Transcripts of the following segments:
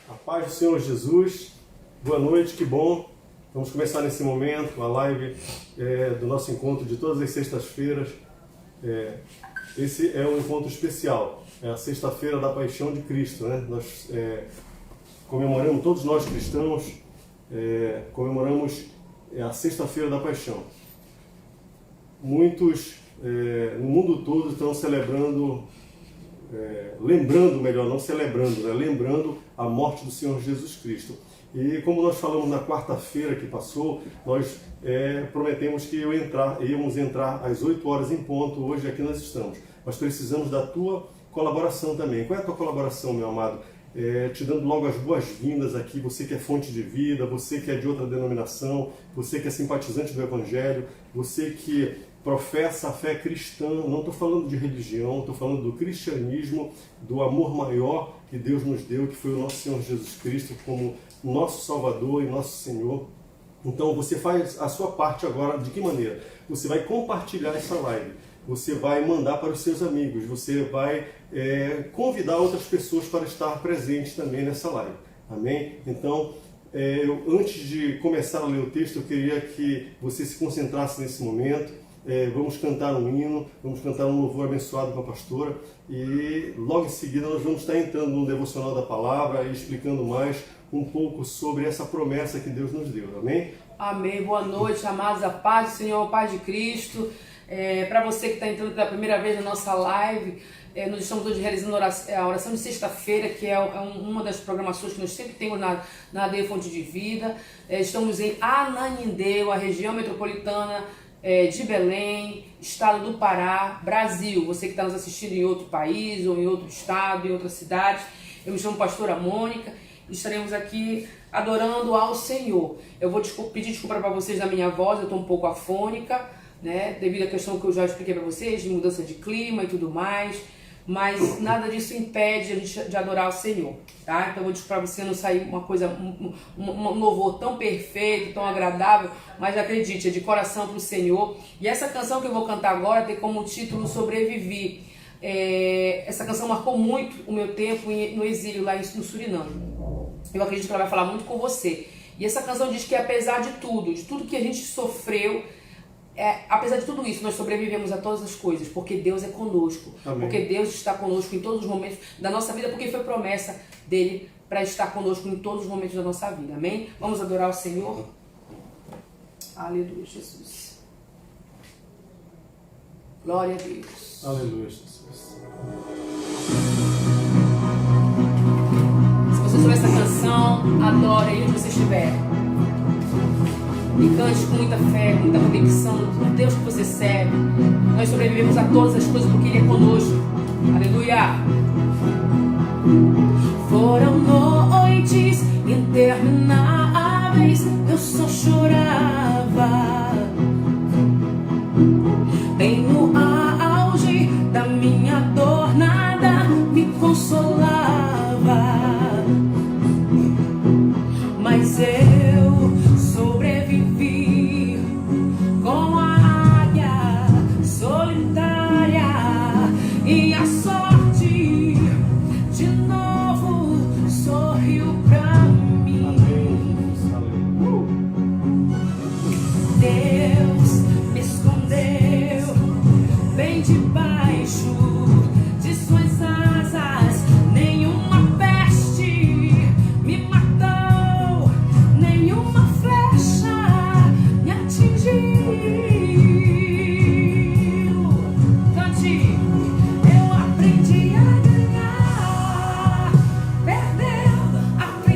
A paz do Senhor Jesus, boa noite, que bom. Vamos começar nesse momento a live do nosso encontro de todas as sextas-feiras. Esse é um encontro especial, é a sexta-feira da Paixão de Cristo, né? Nós comemoramos, todos nós cristãos, comemoramos a sexta-feira da Paixão. Muitos no mundo todo estão celebrando, lembrando a morte do Senhor Jesus Cristo. E como nós falamos na quarta-feira que passou, nós prometemos que íamos entrar às 8 horas em ponto, hoje aqui nós estamos. Mas precisamos da tua colaboração também. Qual é a tua colaboração, meu amado? Te dando logo as boas-vindas aqui, você que é fonte de vida, você que é de outra denominação, você que é simpatizante do Evangelho, você que professa a fé cristã, não estou falando de religião, estou falando do cristianismo, do amor maior que Deus nos deu, que foi o nosso Senhor Jesus Cristo como nosso Salvador e nosso Senhor. Então você faz a sua parte agora, de que maneira? Você vai compartilhar essa live, você vai mandar para os seus amigos, você vai convidar outras pessoas para estar presentes também nessa live. Amém? Então, antes de começar a ler o texto, eu queria que você se concentrasse nesse momento. Vamos cantar um hino, vamos cantar um louvor abençoado com a pastora e logo em seguida nós vamos estar entrando no devocional da palavra e explicando mais um pouco sobre essa promessa que Deus nos deu, amém? Amém, boa noite, amados, a paz do Senhor, a paz de Cristo. Para você que está entrando pela primeira vez na nossa live, nós estamos hoje realizando a oração de sexta-feira, que é uma das programações que nós sempre temos na AD Fonte de Vida. Estamos em Ananindeua, a região metropolitana de Belém, estado do Pará, Brasil. Você que está nos assistindo em outro país, ou em outro estado, em outra cidade, eu me chamo pastora Mônica, estaremos aqui adorando ao Senhor. Eu vou pedir desculpa para vocês da minha voz, eu estou um pouco afônica, né, devido à questão que eu já expliquei para vocês, de mudança de clima e tudo mais, mas nada disso impede a gente de adorar o Senhor, tá? Então eu vou dizer para você não sair uma coisa, um louvor tão perfeito, tão agradável, mas acredite, é de coração para o Senhor. E essa canção que eu vou cantar agora tem como título Sobrevivi. Essa canção marcou muito o meu tempo no exílio lá no Suriname. Eu acredito que ela vai falar muito com você. E essa canção diz que apesar de tudo que a gente sofreu, apesar de tudo isso, nós sobrevivemos a todas as coisas, porque Deus é conosco. Amém. Porque Deus está conosco em todos os momentos da nossa vida, porque foi promessa dele para estar conosco em todos os momentos da nossa vida. Amém? Vamos adorar o Senhor? Aleluia, Jesus. Glória a Deus. Aleluia, Jesus. Se você souber essa canção, adore aí onde você estiver. E cante com muita fé, com muita convicção no Deus que você serve. Nós sobrevivemos a todas as coisas porque Ele é conosco. Aleluia! Foram noites intermináveis, eu só chorava. Bem no auge da minha dor, nada me consolava. Mas eu sobrevivi como a águia solitária, e a sorte de novo sorriu pra mim. Deus me escondeu bem debaixo de suas asas, nenhuma peste me matou, nenhuma flecha me atingiu. Cante, eu aprendi a ganhar, perdendo, aprendi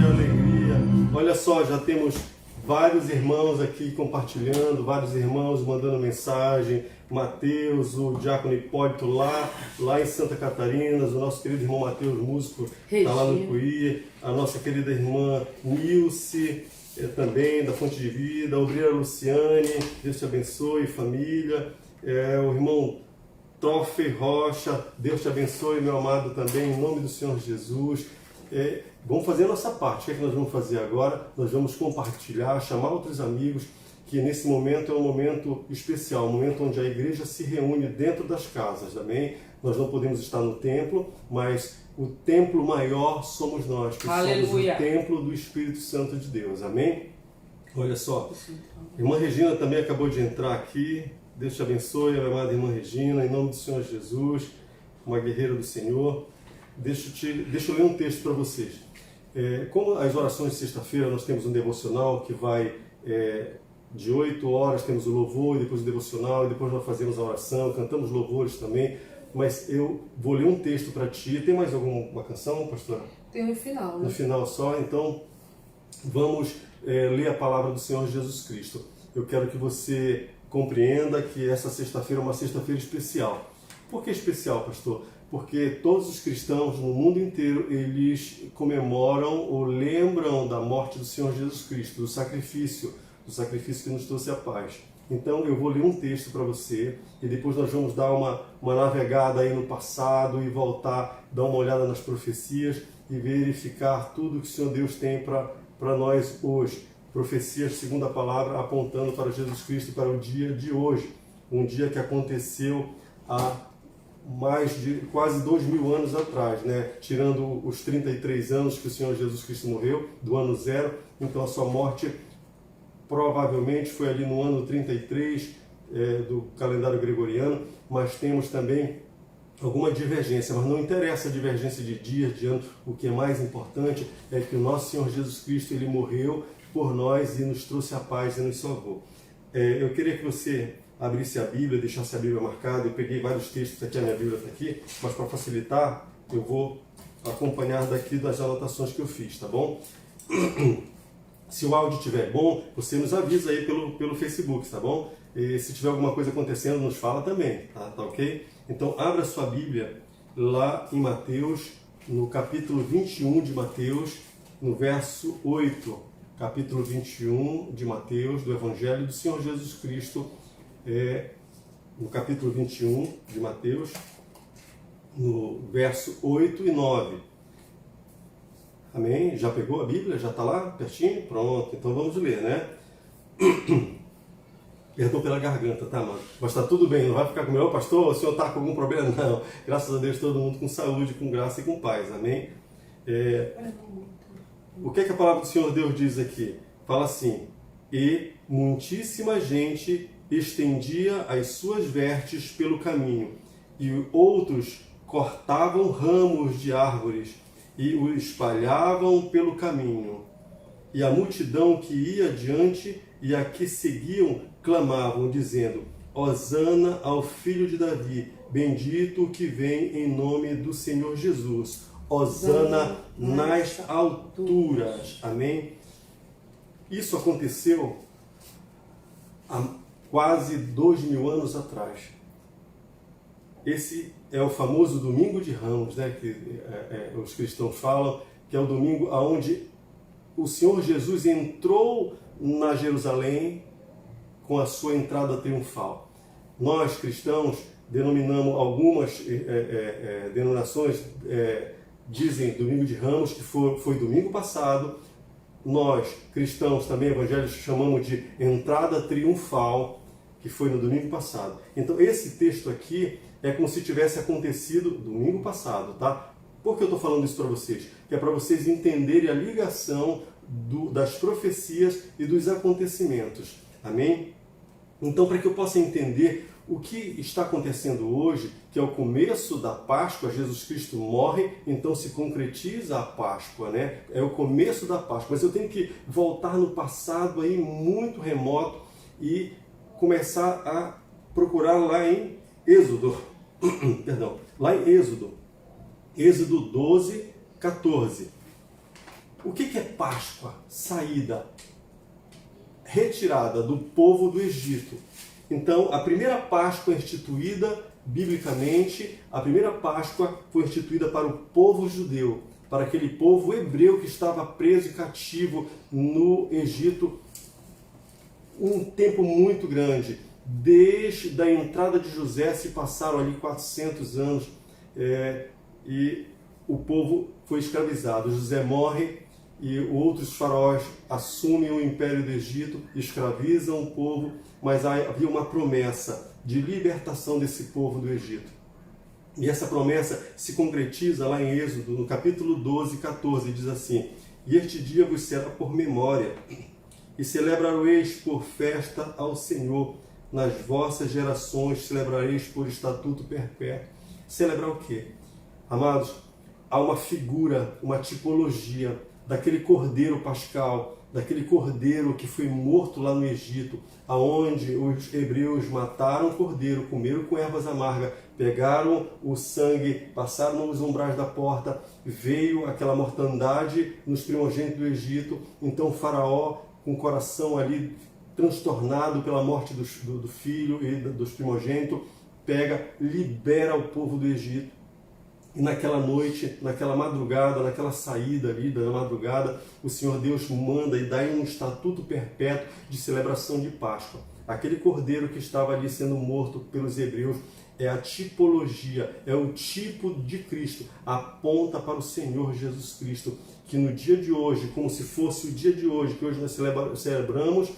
alegria. Olha só, já temos vários irmãos aqui compartilhando, vários irmãos mandando mensagem. Mateus, o diácono Hipólito lá em Santa Catarina, o nosso querido irmão Mateus, músico, está lá no Cuí, a nossa querida irmã Nilce, também da Fonte de Vida, a obreira Luciane, Deus te abençoe, família, o irmão Toffer Rocha, Deus te abençoe, meu amado, também, em nome do Senhor Jesus. Vamos fazer a nossa parte. O que é que nós vamos fazer agora? Nós vamos compartilhar, chamar outros amigos, que nesse momento é um momento especial, um momento onde a igreja se reúne dentro das casas, amém? Nós não podemos estar no templo, mas o templo maior somos nós, que somos o templo do Espírito Santo de Deus, amém? Olha só, irmã Regina também acabou de entrar aqui, Deus te abençoe, minha amada irmã Regina, em nome do Senhor Jesus, uma guerreira do Senhor. Deixa eu ler um texto para vocês. Como as orações de sexta-feira, nós temos um devocional que vai de 8 horas, temos o louvor, e depois o devocional, e depois nós fazemos a oração, cantamos louvores também. Mas eu vou ler um texto para ti. Tem mais alguma canção, pastora? Tem no final, né? No final só, então vamos ler a palavra do Senhor Jesus Cristo. Eu quero que você compreenda que essa sexta-feira é uma sexta-feira especial. Por que especial, pastor? Porque todos os cristãos no mundo inteiro, eles comemoram ou lembram da morte do Senhor Jesus Cristo, do sacrifício que nos trouxe a paz. Então eu vou ler um texto para você e depois nós vamos dar uma navegada aí no passado e voltar, dar uma olhada nas profecias e verificar tudo que o Senhor Deus tem para nós hoje. Profecias segundo a palavra, apontando para Jesus Cristo, para o dia de hoje. Um dia que aconteceu há mais de quase 2000 anos atrás, né? Tirando os 33 anos que o Senhor Jesus Cristo morreu, do ano 0, então a sua morte provavelmente foi ali no ano 33 do calendário gregoriano, mas temos também alguma divergência, mas não interessa a divergência de dias, de anos, o que é mais importante é que o nosso Senhor Jesus Cristo, ele morreu por nós e nos trouxe a paz e nos salvou. Eu queria que você abrisse a Bíblia, deixasse a Bíblia marcada. Eu peguei vários textos aqui, a minha Bíblia está aqui, mas para facilitar, eu vou acompanhar daqui das anotações que eu fiz, tá bom? Se o áudio estiver bom, você nos avisa aí pelo Facebook, tá bom? E se tiver alguma coisa acontecendo, nos fala também, tá ok? Então, abra sua Bíblia lá em Mateus, no capítulo 21 de Mateus, no verso 8. Capítulo 21 de Mateus, do Evangelho do Senhor Jesus Cristo, no capítulo 21 de Mateus, no verso 8 e 9. Amém? Já pegou a Bíblia? Já está lá pertinho? Pronto, então vamos ler, né? Perdão pela garganta, tá, mano? Mas está tudo bem, não vai ficar com o meu pastor, o senhor está com algum problema? Não. Graças a Deus, todo mundo com saúde, com graça e com paz, amém? O que é que a palavra do Senhor Deus diz aqui? Fala assim: e muitíssima gente estendia as suas vestes pelo caminho, e outros cortavam ramos de árvores e o espalhavam pelo caminho. E a multidão que ia adiante e a que seguiam clamavam, dizendo: Hosana ao filho de Davi, bendito o que vem em nome do Senhor Jesus. Hosana nas alturas. Amém? Isso aconteceu há quase 2000 anos atrás. Esse é o famoso Domingo de Ramos, né, que os cristãos falam, que é o domingo onde o Senhor Jesus entrou na Jerusalém com a sua entrada triunfal. Nós, cristãos, denominamos algumas denominações, dizem Domingo de Ramos, que foi domingo passado. Nós, cristãos, também evangélicos, chamamos de entrada triunfal, que foi no domingo passado. Então, esse texto aqui é como se tivesse acontecido domingo passado, tá? Por que eu estou falando isso para vocês? Que é para vocês entenderem a ligação das profecias e dos acontecimentos. Amém? Então, para que eu possa entender o que está acontecendo hoje, que é o começo da Páscoa, Jesus Cristo morre, então se concretiza a Páscoa, né? É o começo da Páscoa. Mas eu tenho que voltar no passado aí muito remoto e começar a procurar lá em Êxodo, lá em Êxodo 12, 14. O que é Páscoa? Saída, retirada do povo do Egito. Então, a primeira Páscoa instituída, biblicamente, a primeira Páscoa foi instituída para o povo judeu, para aquele povo hebreu que estava preso e cativo no Egito um tempo muito grande. Desde a entrada de José se passaram ali 400 anos e o povo foi escravizado. José morre e outros faraós assumem o império do Egito, escravizam o povo, mas havia uma promessa de libertação desse povo do Egito. E essa promessa se concretiza lá em Êxodo, no capítulo 12, 14, diz assim: e este dia vos será por memória, e celebrareis por festa ao Senhor, nas vossas gerações celebrareis por estatuto perpétuo. Celebrar o quê? Amados, há uma figura, uma tipologia daquele cordeiro pascal, daquele cordeiro que foi morto lá no Egito, aonde os hebreus mataram o cordeiro, comeram com ervas amargas, pegaram o sangue, passaram nos umbrais da porta, veio aquela mortandade nos primogênitos do Egito. Então o faraó, com o coração ali transtornado pela morte do filho e dos primogênitos, libera o povo do Egito. E naquela noite, naquela madrugada, naquela saída ali da madrugada, o Senhor Deus manda e dá um estatuto perpétuo de celebração de Páscoa. Aquele cordeiro que estava ali sendo morto pelos hebreus é a tipologia, é o tipo de Cristo, aponta para o Senhor Jesus Cristo, que no dia de hoje, como se fosse o dia de hoje, que hoje nós celebramos,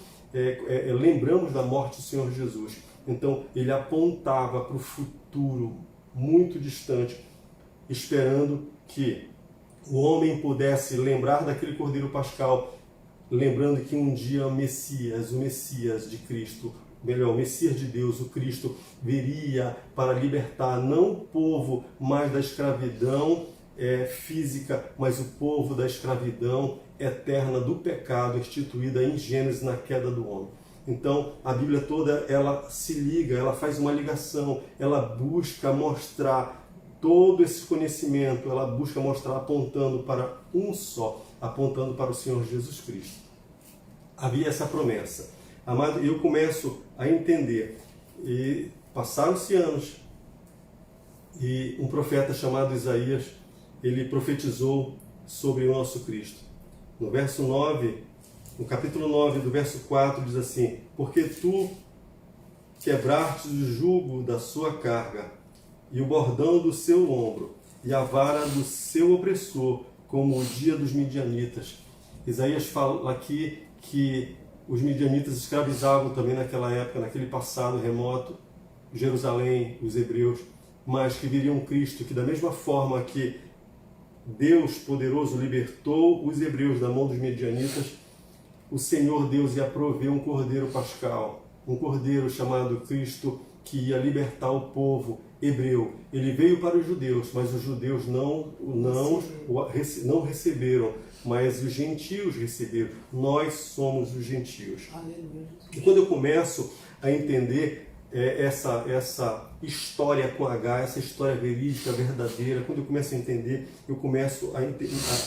lembramos da morte do Senhor Jesus. Então, ele apontava para o futuro muito distante, esperando que o homem pudesse lembrar daquele cordeiro pascal, lembrando que um dia o Messias de Cristo, melhor, o Messias de Deus, o Cristo, viria para libertar não o povo mais da escravidão física, mas o povo da escravidão eterna do pecado instituída em Gênesis na queda do homem. Então, a Bíblia toda, ela se liga, ela faz uma ligação, ela busca mostrar todo esse conhecimento, ela busca mostrar apontando para um só, apontando para o Senhor Jesus Cristo. Havia essa promessa. Amado, eu começo a entender. E passaram-se anos e um profeta chamado Isaías, ele profetizou sobre o nosso Cristo. No verso 9, no capítulo 9, do verso 4, diz assim: porque tu quebraste o jugo da sua carga, e o bordão do seu ombro, e a vara do seu opressor, como o dia dos midianitas. Isaías fala aqui que os midianitas escravizavam também naquela época, naquele passado remoto, Jerusalém, os hebreus, mas que viriam Cristo, que da mesma forma que Deus poderoso libertou os hebreus da mão dos midianitas, o Senhor Deus ia prover um cordeiro pascal, um cordeiro chamado Cristo, que ia libertar o povo hebreu. Ele veio para os judeus, mas os judeus não receberam, mas os gentios receberam. Nós somos os gentios. Aleluia. E quando eu começo a entender essa história com H, essa história verídica, verdadeira, quando eu começo a entender, eu começo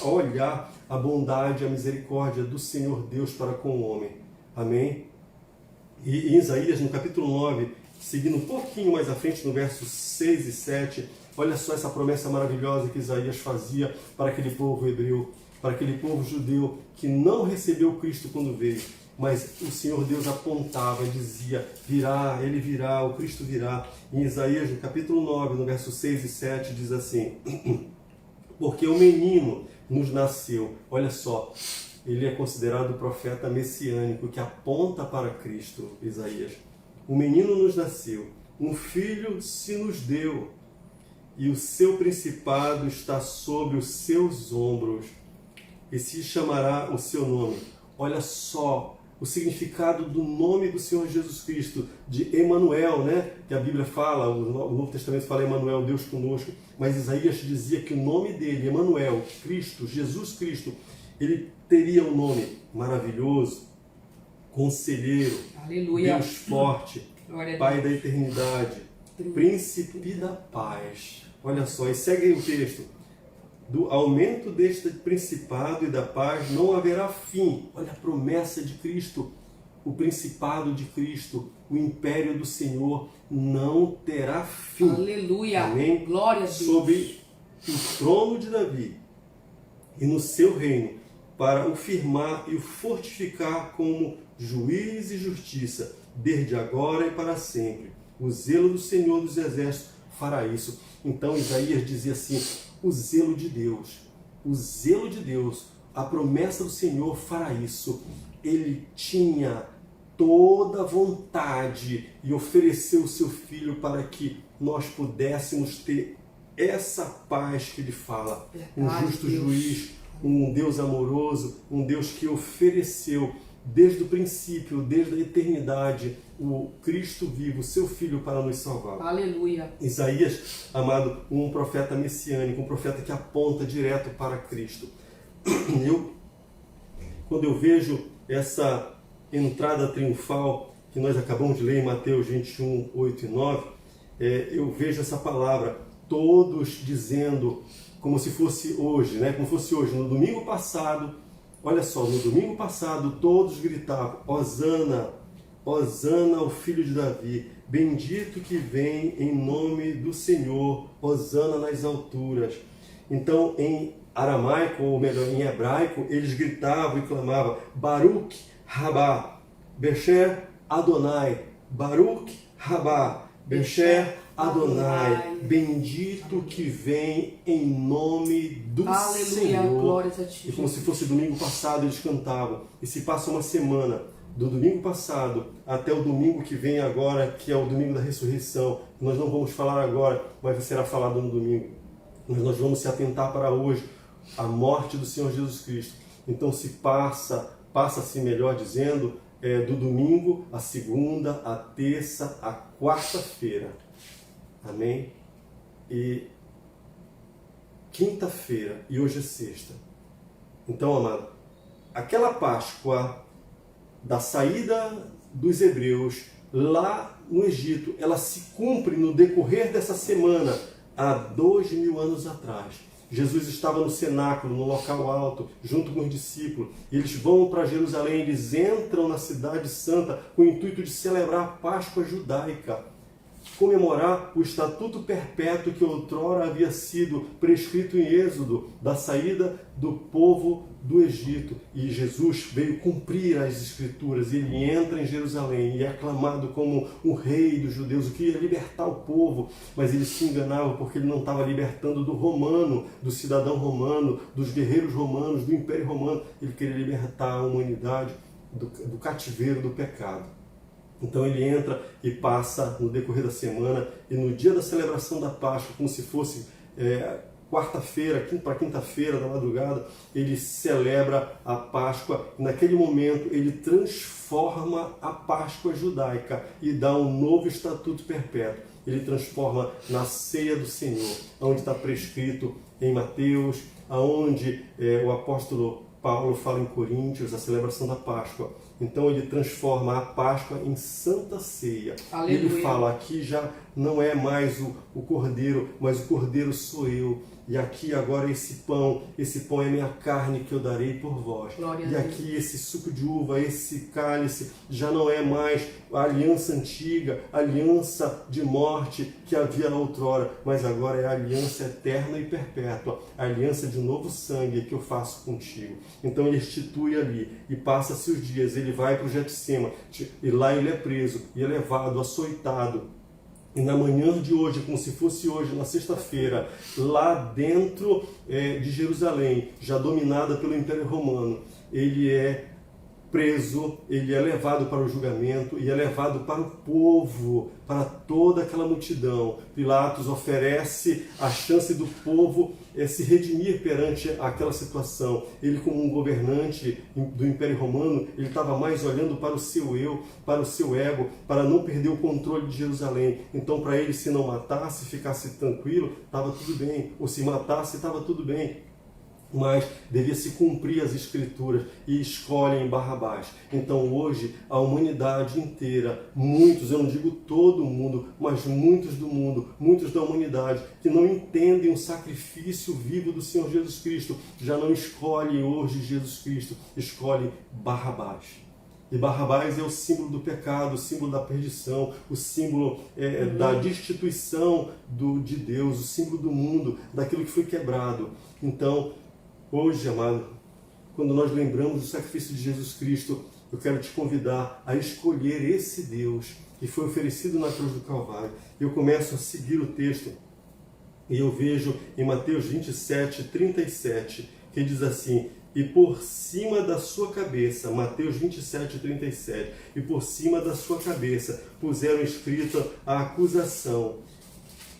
a olhar a bondade, a misericórdia do Senhor Deus para com o homem. Amém? E em Isaías, no capítulo 9, seguindo um pouquinho mais à frente, no versos 6 e 7, olha só essa promessa maravilhosa que Isaías fazia para aquele povo hebreu, para aquele povo judeu que não recebeu Cristo quando veio, mas o Senhor Deus apontava e dizia: virá, ele virá, o Cristo virá. Em Isaías, no capítulo 9, no verso 6 e 7, diz assim: porque o menino nos nasceu. Olha só, ele é considerado o profeta messiânico que aponta para Cristo, Isaías. O menino nos nasceu, um filho se nos deu, e o seu principado está sobre os seus ombros, e se chamará o seu nome. Olha só o significado do nome do Senhor Jesus Cristo, de Emanuel, né? Que a Bíblia fala, o Novo Testamento fala Emanuel, Deus conosco, mas Isaías dizia que o nome dele, Emanuel, Cristo, Jesus Cristo, ele teria um nome maravilhoso, Conselheiro, Aleluia. Deus forte, Pai da eternidade, Príncipe da paz. Olha só, e segue aí o texto. do aumento deste principado e da paz não haverá fim. Olha a promessa de Cristo. O principado de Cristo, o império do Senhor não terá fim. Aleluia. Amém? Glória a Deus. Sobre o trono de Davi e no seu reino, para o firmar e o fortificar como juiz e justiça, desde agora e para sempre. O zelo do Senhor dos Exércitos fará isso. Então Isaías dizia assim, o zelo de Deus, a promessa do Senhor fará isso. Ele tinha toda a vontade e ofereceu o seu Filho para que nós pudéssemos ter essa paz que ele fala. Um justo juiz, um Deus amoroso, um Deus que ofereceu desde o princípio, desde a eternidade, o Cristo vivo, o seu Filho para nos salvar. Aleluia. Isaías, amado, um profeta messiânico, um profeta que aponta direto para Cristo. Quando eu vejo essa entrada triunfal que nós acabamos de ler em Mateus 21, 8 e 9, eu vejo essa palavra, todos dizendo, como se fosse hoje, né? Como fosse hoje, no domingo passado, olha só, no domingo passado todos gritavam, Hosana, Hosana ao filho de Davi, bendito que vem em nome do Senhor, Hosana nas alturas. Então, em aramaico, ou melhor, em hebraico, eles gritavam e clamavam, Baruch Rabá, Becher Adonai, Baruch Rabá, Becher Adonai, bendito que vem em nome do Senhor. Glórias a ti. E como se fosse domingo passado eles cantavam. E se passa uma semana do domingo passado até o domingo que vem agora, que é o domingo da ressurreição. Nós não vamos falar agora, mas será falado no domingo. Mas nós vamos se atentar para hoje, a morte do Senhor Jesus Cristo. Então se passa-se melhor dizendo, do domingo, a segunda, a terça, a quarta-feira. Amém? E quinta-feira, e hoje é sexta. Então, amado, aquela Páscoa da saída dos hebreus lá no Egito, ela se cumpre no decorrer dessa semana, há 2000 anos atrás. Jesus estava no cenáculo, no local alto, junto com os discípulos. Eles vão para Jerusalém, eles entram na cidade santa com o intuito de celebrar a Páscoa judaica, comemorar o estatuto perpétuo que outrora havia sido prescrito em Êxodo, da saída do povo do Egito. E Jesus veio cumprir as Escrituras, ele entra em Jerusalém e é aclamado como o rei dos judeus, o que ia libertar o povo, mas ele se enganava porque ele não estava libertando do romano, do cidadão romano, dos guerreiros romanos, do Império Romano. Ele queria libertar a humanidade do cativeiro do pecado. Então ele entra e passa no decorrer da semana, e no dia da celebração da Páscoa, como se fosse quarta-feira, para quinta-feira da madrugada, ele celebra a Páscoa. Naquele momento ele transforma a Páscoa judaica e dá um novo estatuto perpétuo. Ele transforma na ceia do Senhor, onde está prescrito em Mateus, aonde o apóstolo Paulo fala em Coríntios, a celebração da Páscoa. Então ele transforma a Páscoa em Santa Ceia. Aleluia. Ele fala, aqui já não é mais o cordeiro, mas o cordeiro sou eu. E aqui agora esse pão é minha carne que eu darei por vós. Glória e aqui esse suco de uva, esse cálice, já não é mais a aliança antiga, a aliança de morte que havia outrora, mas agora é a aliança eterna e perpétua, a aliança de um novo sangue que eu faço contigo. Então ele institui ali, e passa-se os dias, ele vai para o Getsêmani, e lá ele é preso, e é levado, açoitado. E na manhã de hoje, como se fosse hoje, na sexta-feira, lá dentro de Jerusalém, já dominada pelo Império Romano, ele é preso, ele é levado para o julgamento e é levado para o povo, para toda aquela multidão. Pilatos oferece a chance do povo se redimir perante aquela situação. Ele, como um governante do Império Romano, ele estava mais olhando para o seu eu, para o seu ego, para não perder o controle de Jerusalém. Então, para ele, se não matasse, ficasse tranquilo, estava tudo bem. Ou se matasse, estava tudo bem. mas devia se cumprir as Escrituras e escolhem Barrabás. Então hoje a humanidade inteira, muitos, eu não digo todo mundo, mas muitos do mundo, muitos da humanidade, que não entendem o sacrifício vivo do Senhor Jesus Cristo, já não escolhem hoje Jesus Cristo, escolhem Barrabás. E Barrabás é o símbolo do pecado, o símbolo da perdição, o símbolo da destituição de Deus, o símbolo do mundo, daquilo que foi quebrado. Então, hoje, amado, quando nós lembramos do sacrifício de Jesus Cristo, eu quero te convidar a escolher esse Deus que foi oferecido na cruz do Calvário. Eu começo a seguir o texto e eu vejo em Mateus 27, 37, que diz assim: e por cima da sua cabeça, Mateus 27, 37, e por cima da sua cabeça puseram escrita a acusação: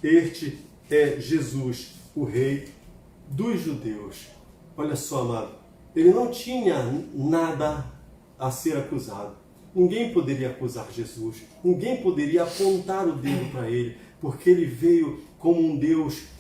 este é Jesus, o Rei dos Judeus. Olha só, amado, ele não tinha nada a ser acusado. Ninguém poderia acusar Jesus, ninguém poderia apontar o dedo para ele, porque ele veio como um Deus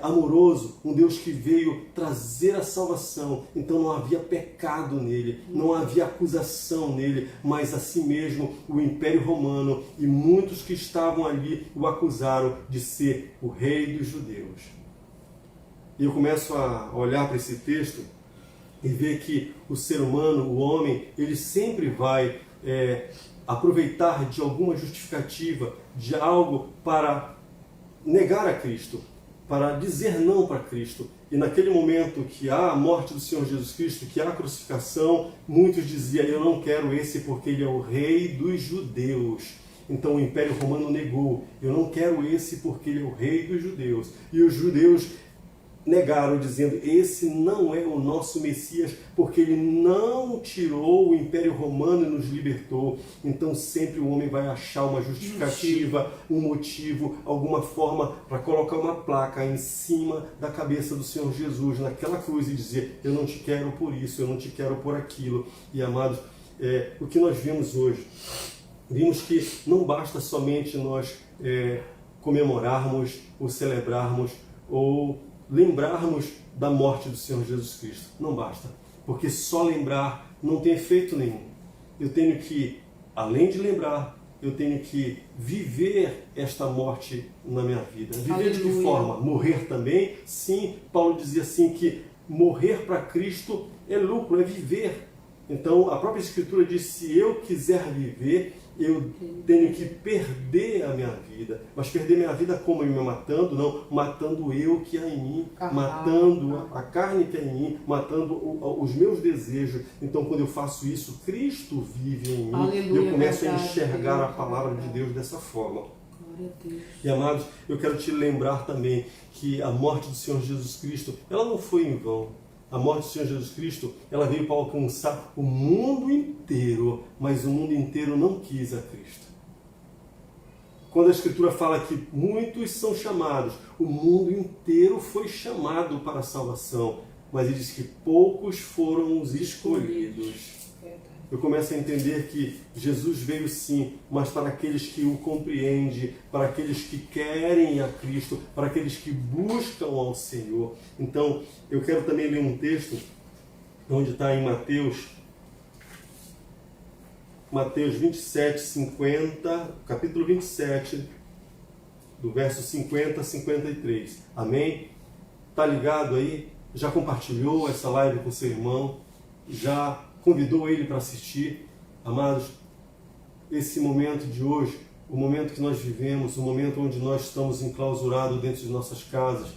amoroso, um Deus que veio trazer a salvação. Então não havia pecado nele, não havia acusação nele, mas assim mesmo o Império Romano e muitos que estavam ali o acusaram de ser o Rei dos Judeus. E eu começo a olhar para esse texto e ver que o ser humano, o homem, ele sempre vai aproveitar de alguma justificativa, de algo para negar a Cristo, para dizer não para Cristo. E naquele momento que há a morte do Senhor Jesus Cristo, que há a crucificação, muitos diziam: eu não quero esse porque ele é o Rei dos Judeus. Então o Império Romano negou: eu não quero esse porque ele é o Rei dos Judeus. E os judeus negaram, dizendo: esse não é o nosso Messias, porque ele não tirou o Império Romano e nos libertou. Então sempre o homem vai achar uma justificativa, um motivo, alguma forma para colocar uma placa em cima da cabeça do Senhor Jesus, naquela cruz, e dizer: eu não te quero por isso, eu não te quero por aquilo. E amados, o que nós vimos hoje? Vimos que não basta somente nós comemorarmos ou celebrarmos ou lembrarmos da morte do Senhor Jesus Cristo. Não basta, porque só lembrar não tem efeito nenhum. Eu tenho que, além de lembrar, eu tenho que viver esta morte na minha vida. Viver Aleluia. De que forma? Morrer também? Sim, Paulo dizia assim que morrer para Cristo é lucro, é viver. Então a própria Escritura diz: se eu quiser viver, eu tenho que perder a minha vida. Mas perder minha vida como? Me matando? Não, matando eu que há em mim, matando a carne que há em mim, matando os meus desejos. Então quando eu faço isso, Cristo vive em mim. Aleluia, e eu começo a enxergar a palavra de Deus dessa forma. E amados, eu quero te lembrar também que a morte do Senhor Jesus Cristo, ela não foi em vão. A morte do Senhor Jesus Cristo, ela veio para alcançar o mundo inteiro, mas o mundo inteiro não quis a Cristo. Quando a Escritura fala que muitos são chamados, o mundo inteiro foi chamado para a salvação, mas ele diz que poucos foram os escolhidos. Eu começo a entender que Jesus veio sim, mas para aqueles que o compreendem, para aqueles que querem a Cristo, para aqueles que buscam ao Senhor. Então, eu quero também ler um texto, onde está em Mateus 27, 50, capítulo 27, do verso 50 a 53. Amém? Está ligado aí? Já compartilhou essa live com seu irmão? Já convidou ele para assistir? Amados, esse momento de hoje, o momento que nós vivemos, o momento onde nós estamos enclausurados dentro de nossas casas,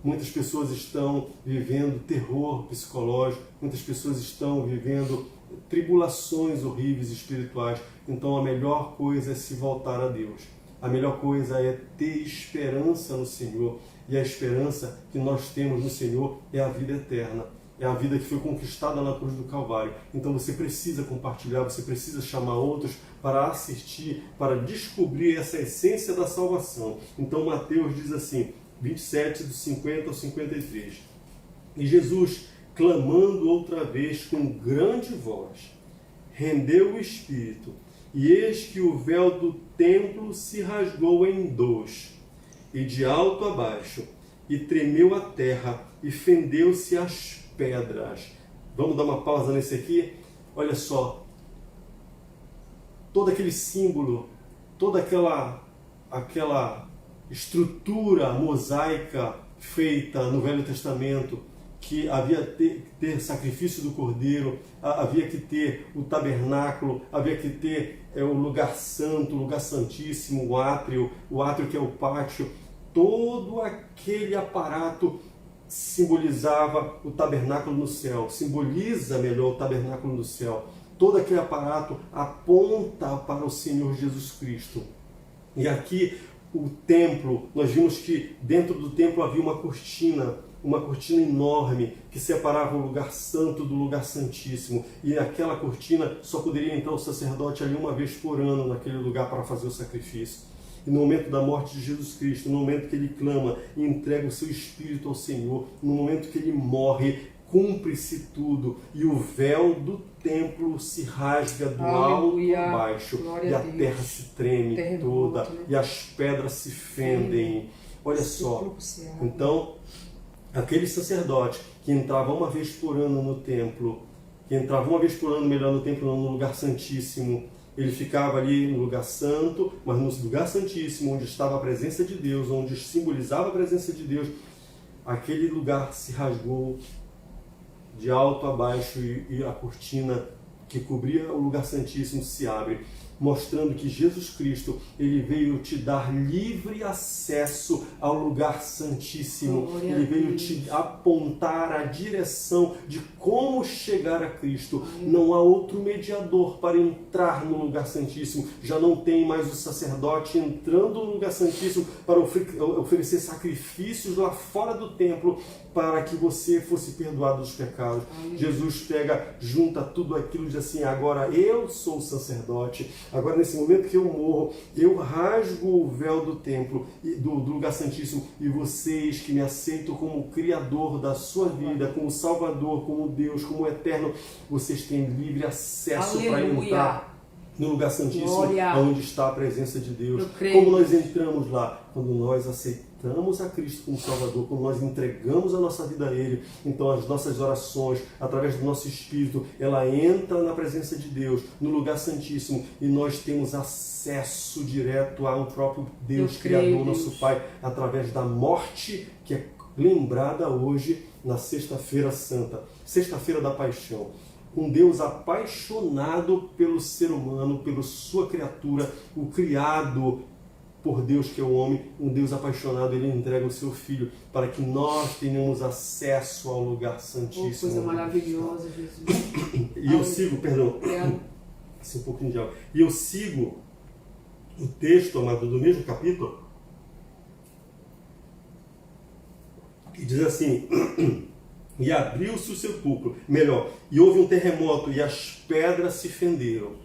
muitas pessoas estão vivendo terror psicológico, muitas pessoas estão vivendo tribulações horríveis espirituais. Então a melhor coisa é se voltar a Deus. A melhor coisa é ter esperança no Senhor. E a esperança que nós temos no Senhor é a vida eterna. É a vida que foi conquistada na cruz do Calvário. Então você precisa compartilhar, você precisa chamar outros para assistir, para descobrir essa essência da salvação. Então Mateus diz assim, 27, do 50 ao 53. E Jesus, clamando outra vez com grande voz, rendeu o espírito, e eis que o véu do templo se rasgou em dois, e de alto a baixo, e tremeu a terra, e fendeu-se as pedras. Vamos dar uma pausa nesse aqui? Olha só, todo aquele símbolo, toda aquela estrutura mosaica feita no Velho Testamento, que havia que ter sacrifício do Cordeiro, havia que ter o tabernáculo, havia que ter o lugar santo, o lugar santíssimo, o átrio que é o pátio. Todo aquele aparato simbolizava o tabernáculo no céu, simboliza melhor o tabernáculo no céu. Todo aquele aparato aponta para o Senhor Jesus Cristo. E aqui o templo, nós vimos que dentro do templo havia uma cortina enorme que separava o lugar santo do lugar santíssimo. E aquela cortina só poderia entrar o sacerdote ali uma vez por ano naquele lugar para fazer o sacrifício. E no momento da morte de Jesus Cristo, no momento que ele clama e entrega o seu espírito ao Senhor, no momento que ele morre, cumpre-se tudo e o véu do templo se rasga do alto a baixo. Glória e a terra se treme toda, né? E as pedras se fendem. Olha só, então aquele sacerdote que entrava uma vez por ano no templo, no lugar santíssimo, ele ficava ali no lugar santo, mas no lugar santíssimo, onde estava a presença de Deus, onde simbolizava a presença de Deus, aquele lugar se rasgou de alto a baixo e a cortina que cobria o lugar santíssimo se abre, mostrando que Jesus Cristo, ele veio te dar livre acesso ao lugar santíssimo. Ele veio te apontar a direção de como chegar a Cristo. Não há outro mediador para entrar no lugar santíssimo. Já não tem mais o sacerdote entrando no lugar santíssimo para oferecer sacrifícios lá fora do templo para que você fosse perdoado dos pecados. Jesus pega, junta tudo aquilo e diz assim: agora eu sou o sacerdote. Agora, nesse momento que eu morro, eu rasgo o véu do templo, do lugar santíssimo, e vocês que me aceitam como o Criador da sua vida, como Salvador, como Deus, como Eterno, vocês têm livre acesso para entrar no lugar santíssimo, Glória. Onde está a presença de Deus. Como nós entramos lá? Quando nós aceitamos a Cristo como Salvador, quando nós entregamos a nossa vida a Ele, então as nossas orações, através do nosso Espírito, ela entra na presença de Deus, no lugar santíssimo, e nós temos acesso direto ao próprio Deus Criador, nosso Pai, através da morte que é lembrada hoje na Sexta-feira Santa, Sexta-feira da Paixão. Um Deus apaixonado pelo ser humano, pela sua criatura, o criado por Deus que é o homem, um Deus apaixonado, ele entrega o seu Filho para que nós tenhamos acesso ao lugar santíssimo. Coisa maravilhosa, Jesus. E eu sigo, perdão, um pouquinho de água. E eu sigo o texto, amado, do mesmo capítulo, que diz assim: e abriu-se o sepulcro, e houve um terremoto, e as pedras se fenderam.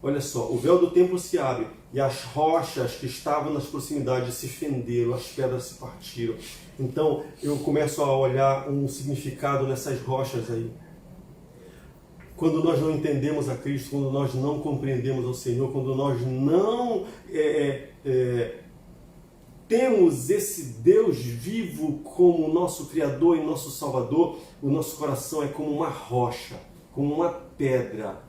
Olha só, o véu do templo se abre, e as rochas que estavam nas proximidades se fenderam, as pedras se partiram. Então, eu começo a olhar um significado nessas rochas aí. Quando nós não entendemos a Cristo, quando nós não compreendemos ao Senhor, quando nós não temos esse Deus vivo como nosso Criador e nosso Salvador, o nosso coração é como uma rocha, como uma pedra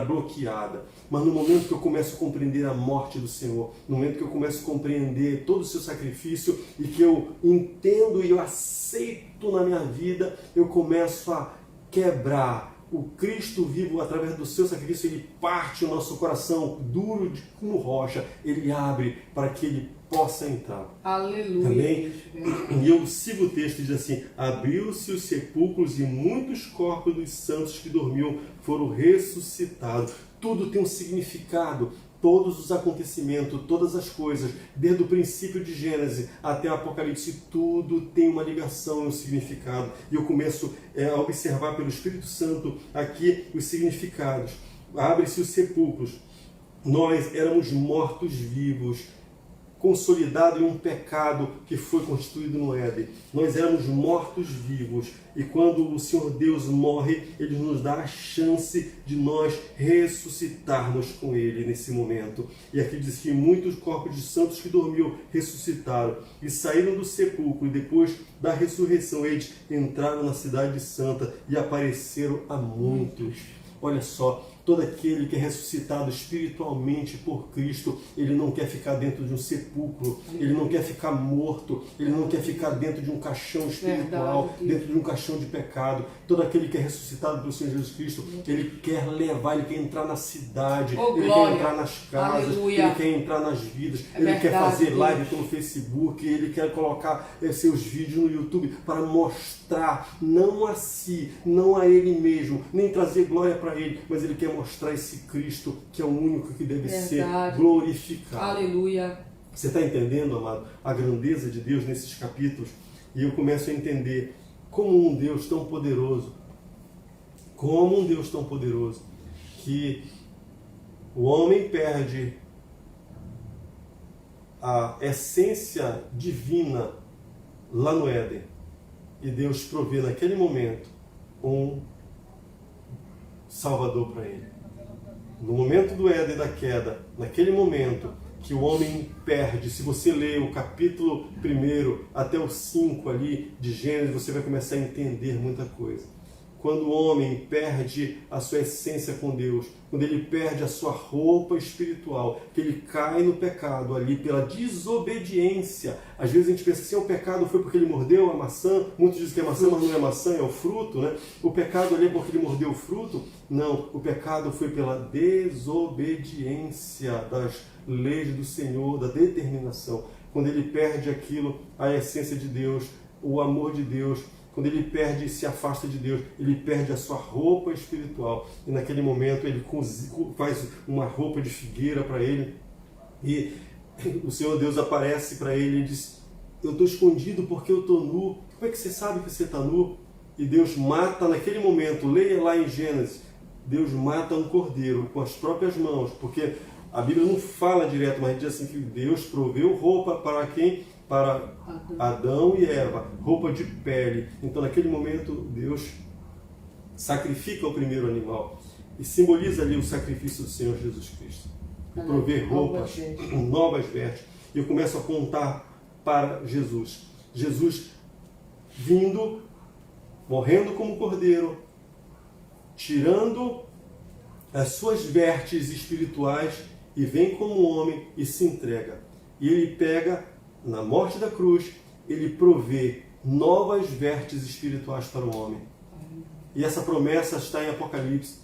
bloqueada. Mas no momento que eu começo a compreender a morte do Senhor, no momento que eu começo a compreender todo o seu sacrifício e que eu entendo e eu aceito na minha vida, eu começo a quebrar. O Cristo vivo, através do seu sacrifício, ele parte o nosso coração duro como rocha, ele abre para que ele possa entrar. Aleluia. Também, e eu sigo o texto e diz assim: abriu-se os sepulcros e muitos corpos dos santos que dormiam foram ressuscitados. Tudo tem um significado. Todos os acontecimentos, todas as coisas, desde o princípio de Gênesis até o Apocalipse, tudo tem uma ligação e um significado. E eu começo a observar pelo Espírito Santo aqui os significados. Abre-se os sepulcros. Nós éramos mortos-vivos. consolidado em um pecado que foi constituído no Éden. Nós éramos mortos-vivos e quando o Senhor Deus morre, Ele nos dá a chance de nós ressuscitarmos com Ele nesse momento. E aqui diz que muitos corpos de santos que dormiam ressuscitaram e saíram do sepulcro e depois da ressurreição eles entraram na cidade santa e apareceram a muitos. Olha só, todo aquele que é ressuscitado espiritualmente por Cristo, ele não quer ficar dentro de um sepulcro, ele não quer ficar morto, ele não quer ficar dentro de um caixão espiritual, dentro de um caixão de pecado. Todo aquele que é ressuscitado pelo Senhor Jesus Cristo, ele quer levar, ele quer entrar na cidade, ele quer entrar nas casas, ele quer entrar nas vidas, ele quer fazer live pelo Facebook, ele quer colocar seus vídeos no YouTube para mostrar, não a si, não a ele mesmo, nem trazer glória para ele, mas ele quer mostrar esse Cristo que é o único que deve ser glorificado. Aleluia. Você está entendendo, amado, a grandeza de Deus nesses capítulos? E eu começo a entender como um Deus tão poderoso, que o homem perde a essência divina lá no Éden e Deus provê naquele momento um Salvador para ele. No momento do Éden, da queda, naquele momento que o homem perde, se você ler o capítulo 1 até o 5 ali de Gênesis, você vai começar a entender muita coisa. Quando o homem perde a sua essência com Deus, quando ele perde a sua roupa espiritual, que ele cai no pecado ali pela desobediência. Às vezes a gente pensa assim, o pecado foi porque ele mordeu a maçã, muitos dizem que é maçã, mas não é maçã, é o fruto, né? O pecado ali é porque ele mordeu o fruto. Não, o pecado foi pela desobediência das leis do Senhor, da determinação. Quando ele perde aquilo, a essência de Deus, o amor de Deus, quando ele perde e se afasta de Deus, ele perde a sua roupa espiritual. E naquele momento ele faz uma roupa de figueira para ele. E o Senhor Deus aparece para ele e diz, eu estou escondido porque eu estou nu. Como é que você sabe que você está nu? E Deus mata naquele momento, leia lá em Gênesis, Deus mata um cordeiro com as próprias mãos. Porque a Bíblia não fala direto, mas diz assim que Deus proveu roupa para quem? Para Adão e Eva, roupa de pele. Então naquele momento Deus sacrifica o primeiro animal e simboliza ali o sacrifício do Senhor Jesus Cristo. E provê roupas, novas vestes. E eu começo a apontar para Jesus. Jesus vindo, morrendo como cordeiro, tirando as suas vestes espirituais e vem como homem e se entrega. E ele pega na morte da cruz, ele provê novas vestes espirituais para o homem. E essa promessa está em Apocalipse.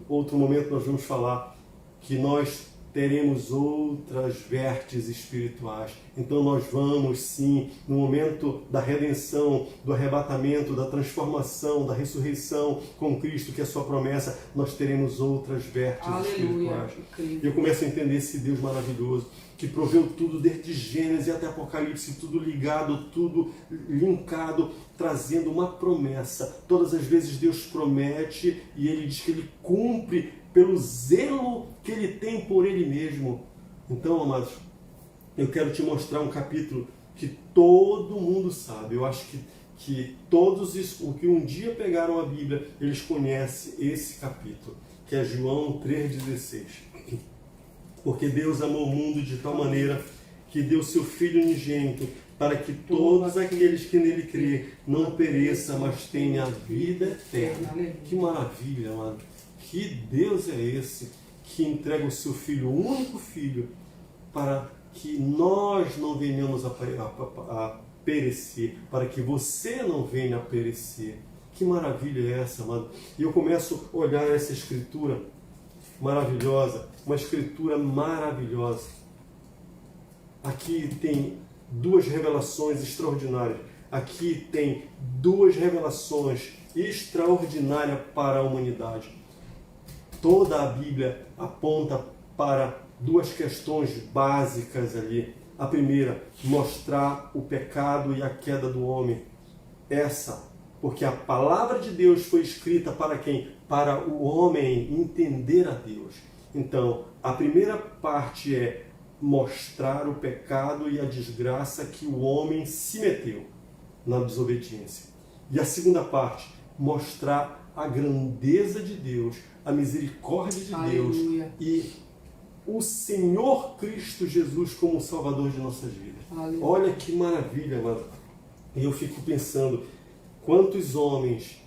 Outro momento nós vamos falar que nós teremos outras vestes espirituais. Então nós vamos sim, no momento da redenção, do arrebatamento, da transformação, da ressurreição com Cristo, que é a sua promessa, nós teremos outras vestes espirituais. E eu começo a entender esse Deus maravilhoso, que proveu tudo desde Gênesis até Apocalipse, tudo ligado, tudo linkado, trazendo uma promessa. Todas as vezes Deus promete e Ele diz que Ele cumpre pelo zelo que Ele tem por Ele mesmo. Então, amados, eu quero te mostrar um capítulo que todo mundo sabe. Eu acho que todos os que um dia pegaram a Bíblia, eles conhecem esse capítulo, que é João 3,16. Porque Deus amou o mundo de tal maneira que deu seu Filho unigênito, para que todos aqueles que nele crêem não pereçam, mas tenham a vida eterna. Que maravilha, mano! Que Deus é esse que entrega o seu Filho, o único Filho, para que nós não venhamos a perecer, para que você não venha a perecer. Que maravilha é essa, mano? E eu começo a olhar essa escritura maravilhosa, uma escritura maravilhosa. Aqui tem duas revelações extraordinárias. Aqui tem duas revelações extraordinárias para a humanidade. Toda a Bíblia aponta para duas questões básicas ali. A primeira, mostrar o pecado e a queda do homem. Porque a palavra de Deus foi escrita para quem? Para o homem entender a Deus. Então, a primeira parte é mostrar o pecado e a desgraça que o homem se meteu na desobediência. E a segunda parte, mostrar a grandeza de Deus, a misericórdia de Aleluia. Deus e o Senhor Cristo Jesus como o Salvador de nossas vidas. Aleluia. Olha que maravilha, amado. E eu fico pensando, quantos homens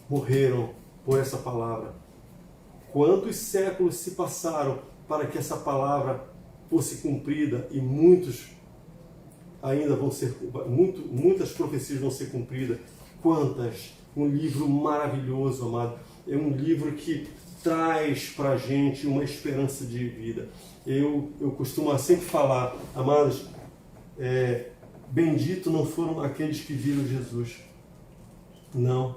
morreram por essa palavra? Quantos séculos se passaram para que essa palavra fosse cumprida e muitas profecias vão ser cumpridas? Quantas? Um livro maravilhoso, amado. É um livro que traz para a gente uma esperança de vida. Eu costumo sempre falar, amados, bendito não foram aqueles que viram Jesus. Não,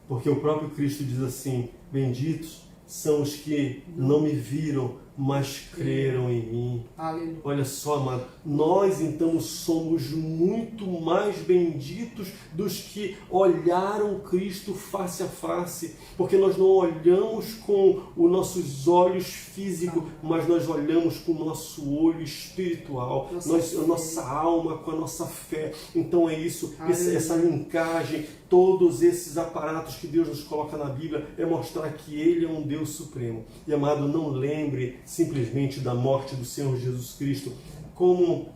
porque o próprio Cristo diz assim, benditos são os que não me viram, mas creram em mim. Aleluia. Olha só, amado, nós então somos muito mais benditos dos que olharam Cristo face a face, porque nós não olhamos com os nossos olhos físicos, mas nós olhamos com o nosso olho espiritual, a nossa alma, com a nossa fé. Então é isso, essa linkagem, todos esses aparatos que Deus nos coloca na Bíblia, é mostrar que Ele é um Deus supremo. E, amado, não lembre simplesmente da morte do Senhor Jesus Cristo como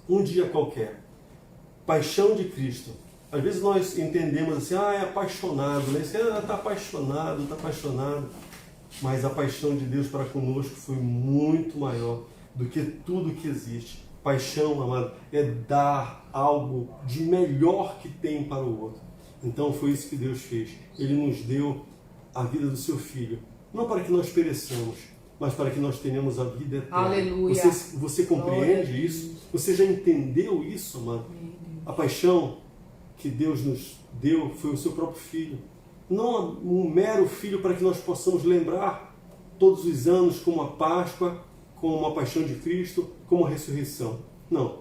um dia qualquer. Paixão de Cristo. Às vezes nós entendemos assim, é apaixonado, né? Está apaixonado, está apaixonado. Mas a paixão de Deus para conosco foi muito maior do que tudo que existe. Paixão, amado, é dar algo de melhor que tem para o outro. Então foi isso que Deus fez. Ele nos deu a vida do seu Filho. Não para que nós pereçamos, mas para que nós tenhamos a vida eterna. Aleluia. Você compreende isso? Você já entendeu isso, amado? A paixão que Deus nos deu foi o seu próprio Filho. Não um mero Filho para que nós possamos lembrar todos os anos como a Páscoa, como a paixão de Cristo, como a ressurreição. Não.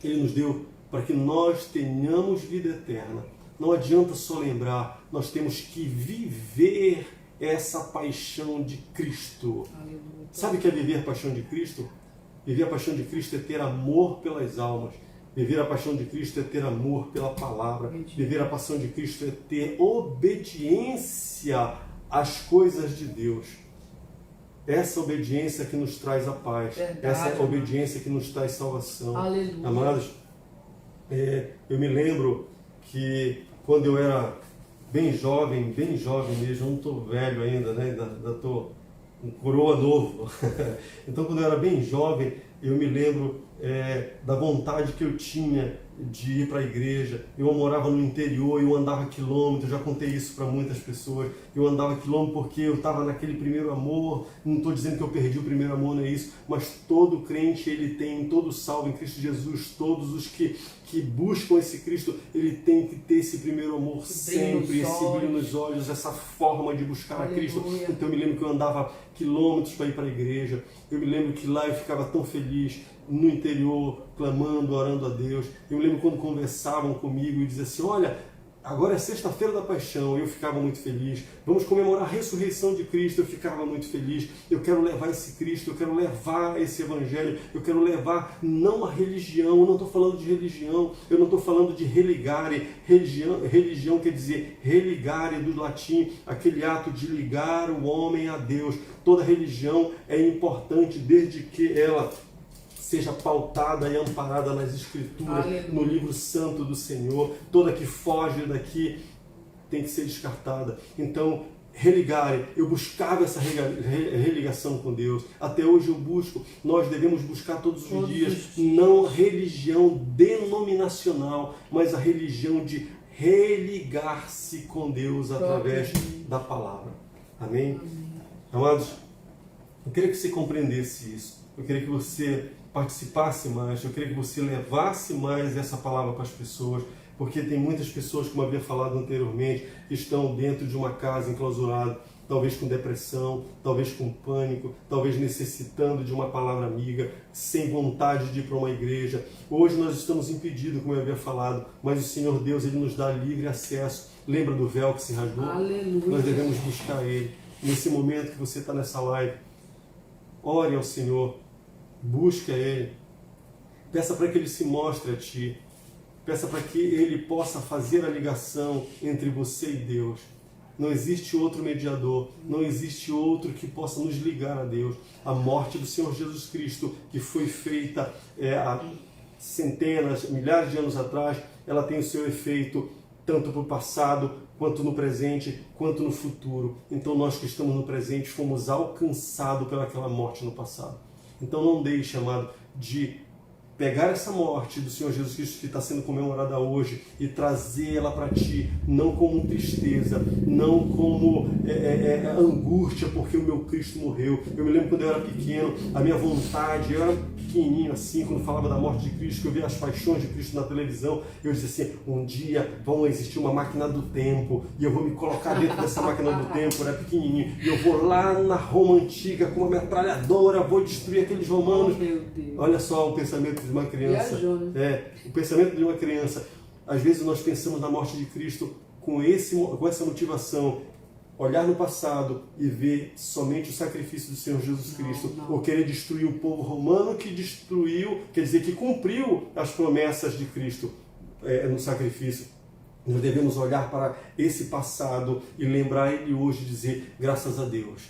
Ele nos deu para que nós tenhamos vida eterna. Não adianta só lembrar, nós temos que viver essa paixão de Cristo. Aleluia. Sabe o que é viver a paixão de Cristo? Viver a paixão de Cristo é ter amor pelas almas. Viver a paixão de Cristo é ter amor pela palavra. Viver a paixão de Cristo é ter obediência às coisas de Deus. Essa obediência que nos traz a paz. Verdade, essa obediência que nos traz salvação. Aleluia. Amados, eu me lembro que quando eu era bem jovem mesmo, eu não estou velho ainda, né? Ainda estou um coroa novo. Então, quando eu era bem jovem, eu me lembro da vontade que eu tinha de ir para a igreja. Eu morava no interior, eu andava quilômetros, já contei isso para muitas pessoas. Eu andava quilômetros porque eu estava naquele primeiro amor. Não estou dizendo que eu perdi o primeiro amor, não é isso, mas todo crente, ele tem, todo salvo em Cristo Jesus, todos os que buscam esse Cristo, ele tem que ter esse primeiro amor sempre, esse brilho nos olhos, essa forma de buscar a Cristo. Então eu me lembro que eu andava quilômetros para ir para a igreja. Eu me lembro que lá eu ficava tão feliz, no interior, clamando, orando a Deus. Eu me lembro quando conversavam comigo e diziam assim, olha, agora é sexta-feira da paixão, eu ficava muito feliz. Vamos comemorar a ressurreição de Cristo, eu ficava muito feliz. Eu quero levar esse Cristo, eu quero levar esse Evangelho, eu quero levar não a religião, eu não estou falando de religião, eu não estou falando de religare. Religião quer dizer religare do latim, aquele ato de ligar o homem a Deus. Toda religião é importante desde que ela seja pautada e amparada nas Escrituras, no livro santo do Senhor. Toda que foge daqui tem que ser descartada. Então, religare, eu buscava essa religação com Deus. Até hoje eu busco. Nós devemos buscar todos os dias, não a religião denominacional, mas a religião de religar-se com Deus através da palavra. Amém? Amados, eu queria que você compreendesse isso. Eu queria que você participasse mais, eu queria que você levasse mais essa palavra para as pessoas, porque tem muitas pessoas, como eu havia falado anteriormente, que estão dentro de uma casa enclausurada, talvez com depressão, talvez com pânico, talvez necessitando de uma palavra amiga, sem vontade de ir para uma igreja. Hoje nós estamos impedidos, como eu havia falado, mas o Senhor Deus, Ele nos dá livre acesso. Lembra do véu que se rasgou? Aleluia. Nós devemos buscar Ele. Nesse momento que você está nessa live, ore ao Senhor. Busca Ele. Peça para que Ele se mostre a ti. Peça para que Ele possa fazer a ligação entre você e Deus. Não existe outro mediador, não existe outro que possa nos ligar a Deus. A morte do Senhor Jesus Cristo, que foi feita há centenas, milhares de anos atrás, ela tem o seu efeito tanto para o passado, quanto no presente, quanto no futuro. Então nós que estamos no presente fomos alcançados pelaquela morte no passado. Então não deixe, amado, de pegar essa morte do Senhor Jesus Cristo que está sendo comemorada hoje e trazê-la para ti, não como tristeza, não como angústia, porque o meu Cristo morreu. Eu me lembro quando eu era pequeno, a minha vontade, eu era pequenininho assim, quando falava da morte de Cristo, que eu via as paixões de Cristo na televisão, eu dizia assim, um dia vão existir uma máquina do tempo, e eu vou me colocar dentro dessa máquina do tempo, eu era pequenininho, e eu vou lá na Roma Antiga com uma metralhadora, vou destruir aqueles romanos. Oh, meu Deus. Olha só o pensamento de uma criança. Viajou, né? O pensamento de uma criança. Às vezes nós pensamos na morte de Cristo com essa motivação, olhar no passado e ver somente o sacrifício do Senhor Jesus Cristo, ou querer destruir o povo romano que destruiu, quer dizer, que cumpriu as promessas de Cristo no sacrifício. Nós devemos olhar para esse passado e lembrar ele hoje e dizer, graças a Deus,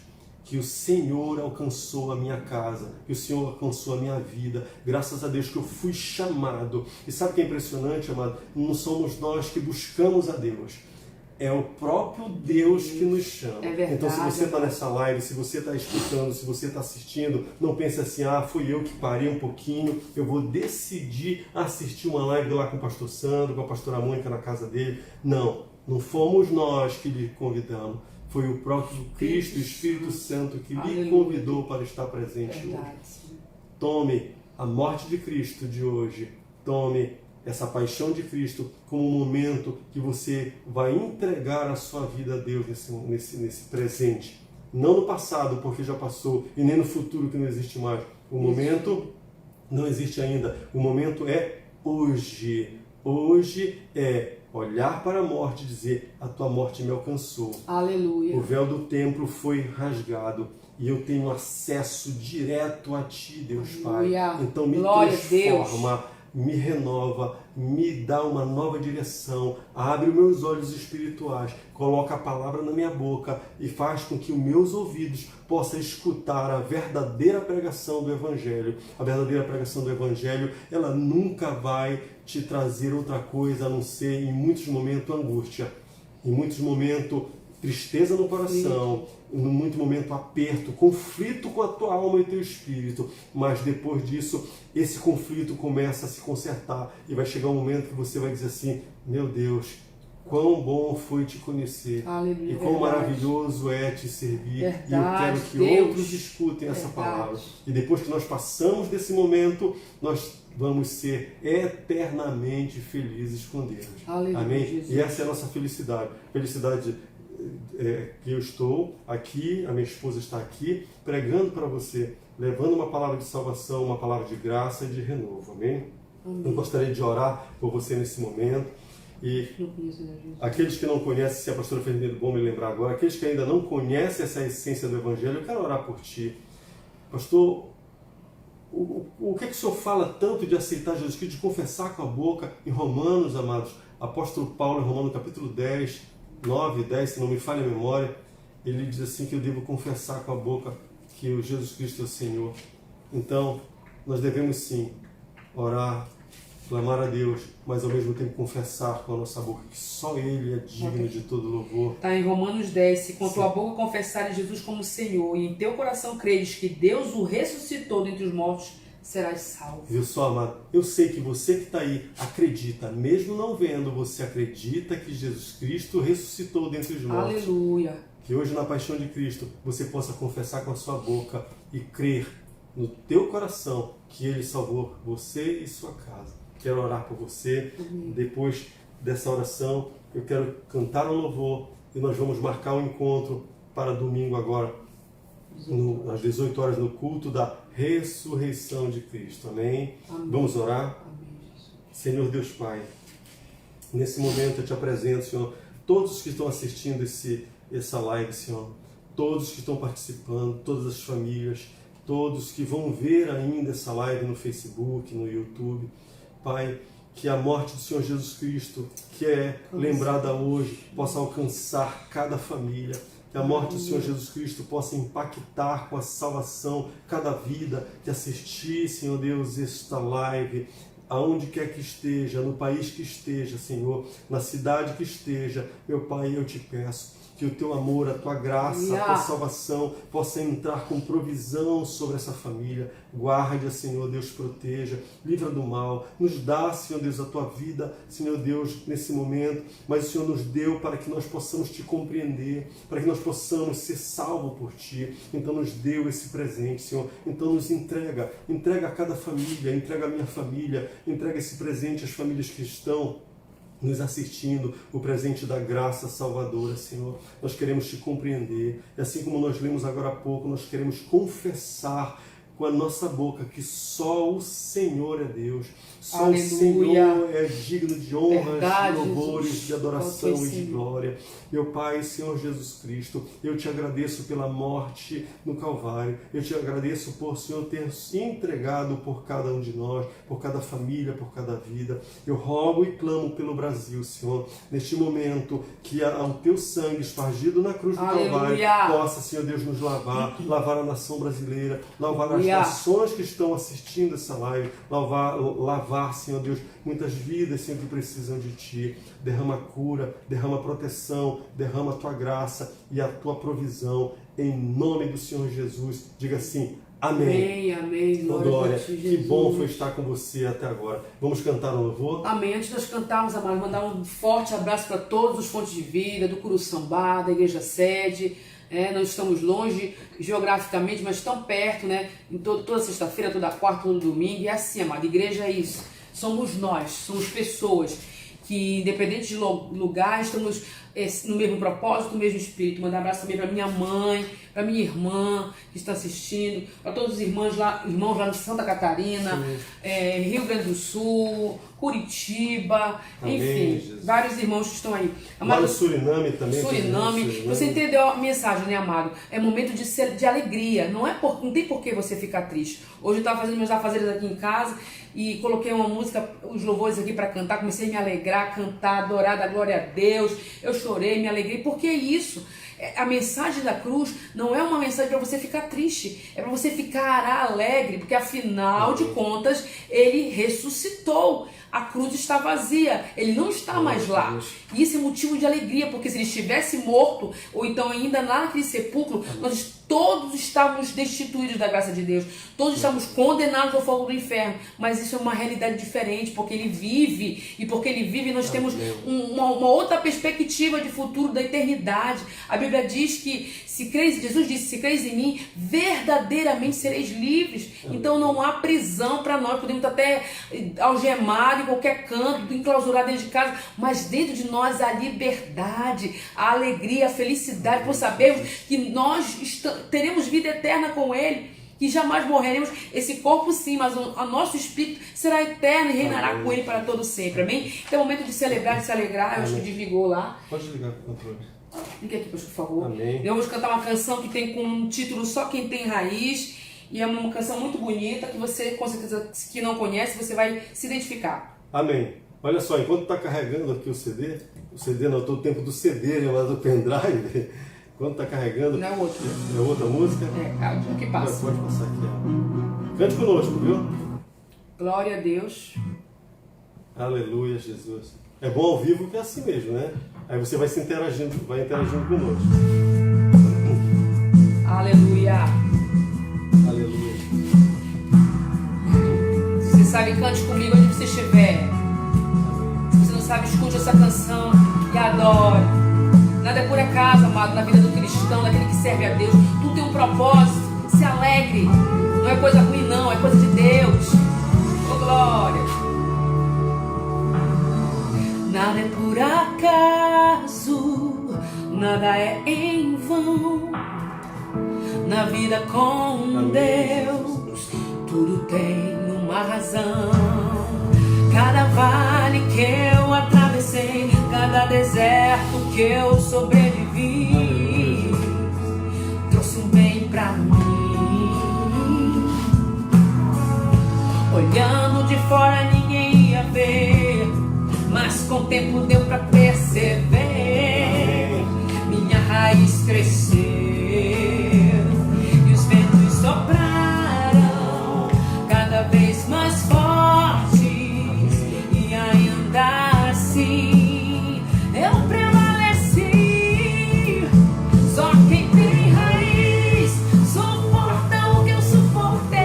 que o Senhor alcançou a minha casa, que o Senhor alcançou a minha vida, graças a Deus que eu fui chamado. E sabe o que é impressionante, amado? Não somos nós que buscamos a Deus, é o próprio Deus que nos chama. É verdade, então se você está nessa live, se você está escutando, se você está assistindo, não pense assim, fui eu que parei um pouquinho, eu vou decidir assistir uma live lá com o pastor Sandro, com a pastora Mônica na casa dele. Não, não fomos nós que lhe convidamos. Foi o próprio Cristo, o Espírito Santo, que lhe convidou para estar presente hoje. Tome a morte de Cristo de hoje, tome essa paixão de Cristo como um momento que você vai entregar a sua vida a Deus nesse presente. Não no passado, porque já passou, e nem no futuro, que não existe mais. O momento não existe ainda. O momento é hoje. Hoje é olhar para a morte e dizer, a tua morte me alcançou. Aleluia. O véu do templo foi rasgado e eu tenho acesso direto a ti, Deus Pai. Então me transforma, me renova, me dá uma nova direção, abre os meus olhos espirituais, coloca a palavra na minha boca e faz com que os meus ouvidos possam escutar a verdadeira pregação do Evangelho. A verdadeira pregação do Evangelho, ela nunca vai te trazer outra coisa a não ser, em muitos momentos, angústia, em muitos momentos, tristeza no coração, em muito momento aperto, conflito com a tua alma e teu espírito, mas depois disso, esse conflito começa a se consertar e vai chegar um momento que você vai dizer assim, meu Deus, quão bom foi te conhecer. Aleluia, e quão maravilhoso é te servir. Verdade, e eu quero que Deus. outros escutem essa palavra. E depois que nós passamos desse momento, nós vamos ser eternamente felizes com Deus. Aleluia, Amém? Jesus. E essa é a nossa felicidade. Felicidade que eu estou aqui, a minha esposa está aqui, pregando para você, levando uma palavra de salvação, uma palavra de graça e de renovo. Amém? Eu gostaria de orar por você nesse momento. E aqueles que não conhecem, se a pastora Fernanda bom me lembrar agora, aqueles que ainda não conhecem essa essência do Evangelho, eu quero orar por ti. Pastor, o que é que o senhor fala tanto de aceitar Jesus Cristo, de confessar com a boca? Em Romanos, amados, apóstolo Paulo, em Romanos capítulo 10, 9, 10, se não me falha a memória, ele diz assim que eu devo confessar com a boca que o Jesus Cristo é o Senhor. Então, nós devemos sim orar, clamar a Deus, mas ao mesmo tempo confessar com a nossa boca que só Ele é digno de todo louvor. Está em Romanos 10, se com tua boca confessares Jesus como Senhor e em teu coração creres que Deus o ressuscitou dentre os mortos, serás salvo. Viu só, amado? Eu sei que você que está aí acredita, mesmo não vendo, você acredita que Jesus Cristo ressuscitou dentre os mortos. Aleluia. Que hoje na paixão de Cristo você possa confessar com a sua boca e crer no teu coração que Ele salvou você e sua casa. Quero orar por você. Depois dessa oração eu quero cantar um louvor e nós vamos marcar um encontro para domingo agora, às 18 horas, no culto da ressurreição de Cristo. Amém? Amém. Vamos orar? Amém, Jesus. Senhor Deus Pai, nesse momento eu te apresento, Senhor, todos que estão assistindo essa live, Senhor, todos que estão participando, todas as famílias, todos que vão ver ainda essa live no Facebook, no YouTube. Pai, que a morte do Senhor Jesus Cristo, que é lembrada hoje, possa alcançar cada família. Que a morte do Senhor Jesus Cristo possa impactar com a salvação cada vida que assistir, Senhor Deus, esta live, aonde quer que esteja, no país que esteja, Senhor, na cidade que esteja. Meu Pai, eu te peço que o teu amor, a tua graça, a tua salvação possa entrar com provisão sobre essa família. Guarde-a, Senhor Deus, proteja, livra do mal. Nos dá, Senhor Deus, a tua vida, Senhor Deus, nesse momento. Mas o Senhor nos deu para que nós possamos te compreender, para que nós possamos ser salvos por ti. Então nos deu esse presente, Senhor. Então nos entrega a cada família, entrega a minha família, entrega esse presente às famílias que estão nos assistindo, o presente da graça salvadora, Senhor. Nós queremos te compreender. E assim como nós lemos agora há pouco, nós queremos confessar com a nossa boca que só o Senhor é Deus. Só o Senhor é digno de honras, de louvores, Jesus, de adoração e de glória. Meu Pai, Senhor Jesus Cristo, eu te agradeço pela morte no Calvário. Eu te agradeço por, Senhor, ter se entregado por cada um de nós, por cada família, por cada vida. Eu rogo e clamo pelo Brasil, Senhor, neste momento, que o teu sangue espargido na cruz do Calvário possa, Senhor Deus, nos lavar a nação brasileira, lavar as nações que estão assistindo essa live, lavar, Senhor Deus, muitas vidas, Senhor, que precisam de Ti. Derrama cura, derrama proteção, derrama a Tua graça e a Tua provisão, em nome do Senhor Jesus. Diga assim, amém. Amém, amém. Glória. Que bom foi estar com você até agora. Vamos cantar um louvor? Amém. Antes de nós cantarmos, amado, mandar um forte abraço para todos os Fontes de Vida, do Curuçambá, da Igreja Sede. Nós estamos longe geograficamente, mas tão perto, né? Toda sexta-feira, toda quarta, todo domingo. E assim, amado, igreja é isso. Somos nós, somos pessoas que, independente de lugar, estamos no mesmo propósito, no mesmo espírito. Mandar um abraço também para minha mãe, para minha irmã que está assistindo, para todos os irmãos lá de Santa Catarina, Rio Grande do Sul, Curitiba, amém, enfim, Jesus. Vários irmãos que estão aí. Amado, Suriname também. Suriname. Você entendeu a mensagem, né, amado? É momento de alegria. Não tem por que você ficar triste. Hoje eu estava fazendo meus afazeres aqui em casa e coloquei uma música, os louvores aqui para cantar. Comecei a me alegrar, cantar, adorar, dar glória a Deus. Eu chorei, me alegrei. Por que isso? A mensagem da cruz não é uma mensagem para você ficar triste, é para você ficar alegre, porque afinal de contas ele ressuscitou. A cruz está vazia, ele não está mais lá. E isso é motivo de alegria, porque se ele estivesse morto, ou então ainda lá naquele sepulcro, nós todos estávamos destituídos da graça de Deus, todos estávamos condenados ao fogo do inferno. Mas isso é uma realidade diferente, porque ele vive, e porque ele vive nós temos uma outra perspectiva de futuro, da eternidade. A Bíblia diz que, Jesus disse, se creis em mim, verdadeiramente sereis livres. Então não há prisão para nós, podemos estar até algemados em qualquer canto, enclausurados dentro de casa, mas dentro de nós há liberdade, a alegria, a felicidade, por sabermos que nós teremos vida eterna com Ele, que jamais morreremos. Esse corpo sim, mas o nosso espírito será eterno e reinará com Ele para todo sempre, amém? Então é o momento de celebrar, de se alegrar. Eu acho que desligou lá. Pode ligar para o controle. Liga aqui, por favor. Amém. Eu vou cantar uma canção que tem como título Só Quem Tem Raiz, e é uma canção muito bonita que você, com certeza, que não conhece, você vai se identificar. Amém. Olha só, enquanto está carregando aqui o CD não, estou o tempo do CD, né, mas do pendrive, enquanto está carregando... Não é outro. É outra música? É o que passa. Pode passar aqui, ó. Cante conosco, viu? Glória a Deus. Aleluia, Jesus. É bom ao vivo que é assim mesmo, né? Aí você vai interagindo conosco. Aleluia. Aleluia. Se você sabe, cante comigo onde você estiver. Se você não sabe, escute essa canção e adore. Nada é por acaso, amado, na vida do cristão, daquele que serve a Deus. Tudo tem um propósito. Se alegre. Não é coisa ruim, não. É coisa de Deus. Oh, glória. Nada é por acaso, nada é em vão. Na vida com Deus, tudo tem uma razão. Cada vale que eu atravessei, cada deserto que eu sobrevivi, trouxe um bem pra mim. tempo deu pra perceber. Minha raiz cresceu e os ventos sopraram cada vez mais fortes, e ainda assim eu prevaleci. Só quem tem raiz suporta o que eu suportei.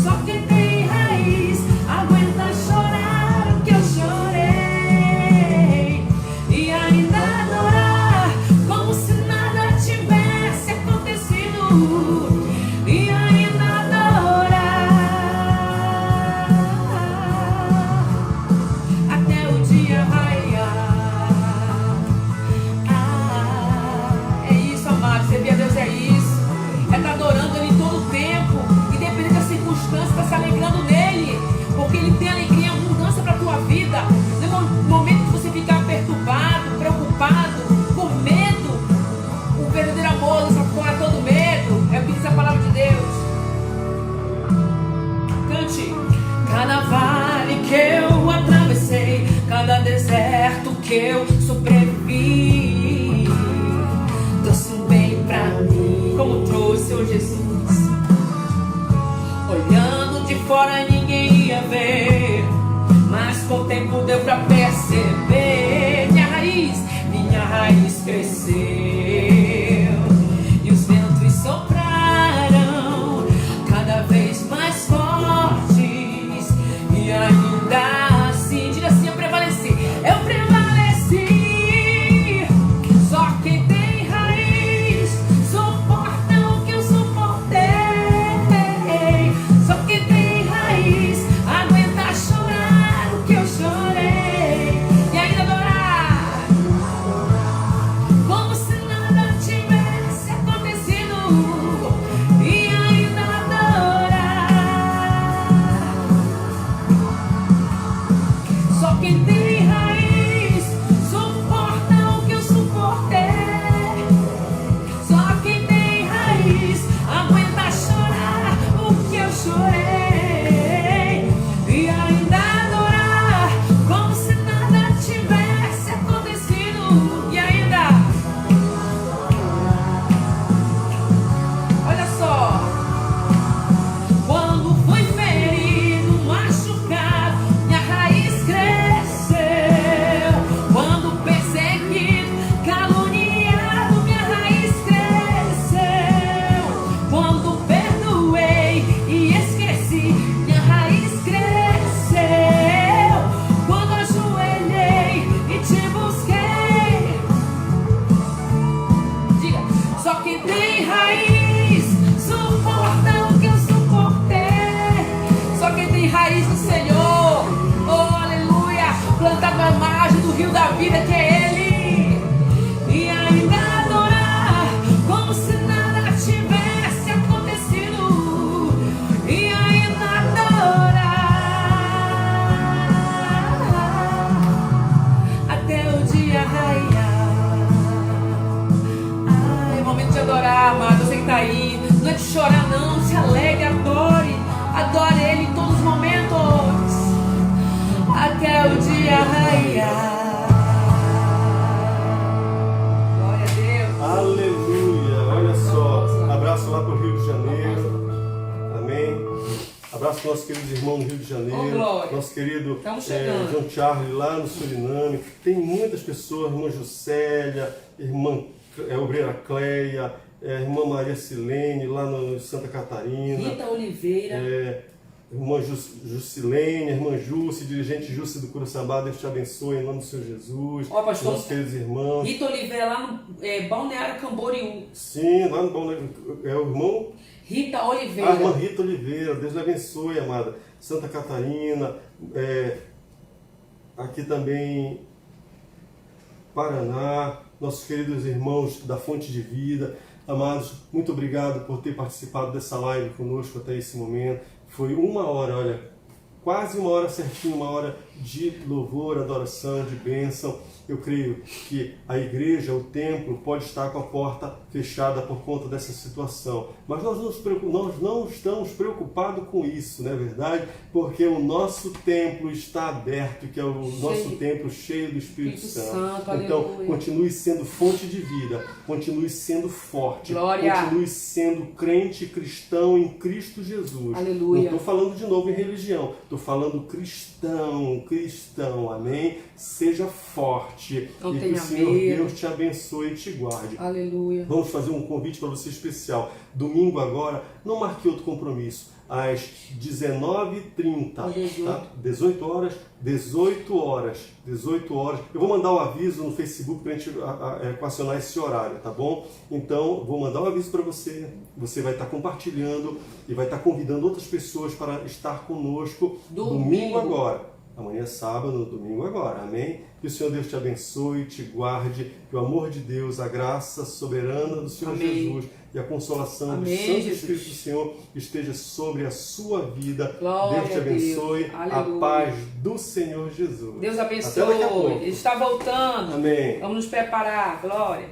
Só quem tem raiz aguenta chorar o que eu chorei, e ainda adorar como se nada tivesse acontecido, e ainda adorar até o dia raiar. É isso, amado. Servir a Deus é isso. É estar adorando Ele todo o tempo, independente da circunstância, está se alegrando nele, porque Ele tem alegria e abundância para a tua vida. No momento que você ficar perturbado, preocupado, com medo, o verdadeiro amor lança fora todo medo. É o que diz a palavra de Deus. Cante. Cada vale que eu atravessei, cada deserto que eu sobrevivi, trouxe um bem pra mim, como trouxe o Jesus. Olhando de fora ninguém ia ver, mas com o tempo deu pra perceber. Minha raiz cresceu e os ventos sopraram cada vez mais fortes, e ainda assim, diga assim, eu prevaleci. Eu prevaleci. Só quem tem raiz suporta o que eu suportei. Só quem tem raiz aguenta chorar o que eu chorei, e ainda adorar como se nada tivesse acontecido, e ainda adorar. Só quem tem raiz suporta o que eu suportei. Só quem tem raiz aguenta chorar o que eu chorei, e ainda adorar como se nada tivesse acontecido, e ainda. Olha só. Quando fui ferido, machucado, minha raiz cresceu. Quando perseguido, caluniado, minha raiz cresceu. Quando perdoei e esqueci, minha raiz cresceu. Quando ajoelhei e te busquei, diga, só quem tem raiz suporta o que eu suportei. Só quem tem raiz no Senhor, oh aleluia, plantado à margem do rio da vida que é Ele, e ainda adorar como se nada tivesse acontecido, e ainda adorar até o dia raiar. É momento de adorar, amado. Você que está aí, não é de chorar não, se alegre, adore. Adore Ele em todos os momentos, até o dia raiar. Glória a Deus. Aleluia! Olha só, abraço lá para o Rio de Janeiro, amém. Abraço para o nosso querido irmão do Rio de Janeiro, Oh, glória. nosso querido Estamos chegando. João Charles lá no Suriname. Tem muitas pessoas, irmã Juscelia, irmã Obreira Cleia, irmã Maria Silene lá no Santa Catarina, Rita Oliveira, irmã Jusilene, irmã Jussi, dirigente Jussi do Curuçambá. Deus te abençoe em nome do Senhor Jesus. Ó, pastor, nossos queridos irmãos. Rita Oliveira lá no Balneário Camboriú. Sim, lá no Balneário, é o irmão Rita a Oliveira. irmã Rita Oliveira, Deus lhe abençoe, amada. Santa Catarina, aqui também Paraná, nossos queridos irmãos da Fonte de Vida. Amados, muito obrigado por ter participado dessa live conosco até esse momento. Foi 1 hora, olha, quase 1 hora certinho, 1 hora de louvor, adoração, de bênção. Eu creio que a igreja, o templo, pode estar com a porta fechada por conta dessa situação. Mas nós não estamos preocupados com isso, não é verdade? Porque o nosso templo está aberto, que é o nosso templo cheio do Espírito Santo. Então, aleluia. continue sendo fonte de vida, continue sendo forte, Glória. continue sendo crente cristão em Cristo Jesus. Aleluia. Não estou falando de novo em religião, estou falando cristão, amém? Seja forte. Não E que tenha o Senhor medo. Deus te abençoe e te guarde. Aleluia. Vamos fazer um convite para você especial. Domingo agora, não marque outro compromisso. Às 19h30, tá? 18 horas. Eu vou mandar o aviso no Facebook para a gente equacionar esse horário, tá bom? Então, vou mandar um aviso para você. Você vai estar compartilhando e vai estar convidando outras pessoas para estar conosco domingo agora. Amanhã é sábado, domingo agora, amém? Que o Senhor Deus te abençoe, te guarde, que o amor de Deus, a graça soberana do Senhor Amém. Jesus e a consolação Amém, do Santo Jesus. Espírito do Senhor esteja sobre a sua vida. Glória Deus te a Deus. abençoe, a Aleluia. paz do Senhor Jesus. Deus Até daqui a abençoe. pouco. Ele está voltando. Amém. Vamos nos preparar. Glória.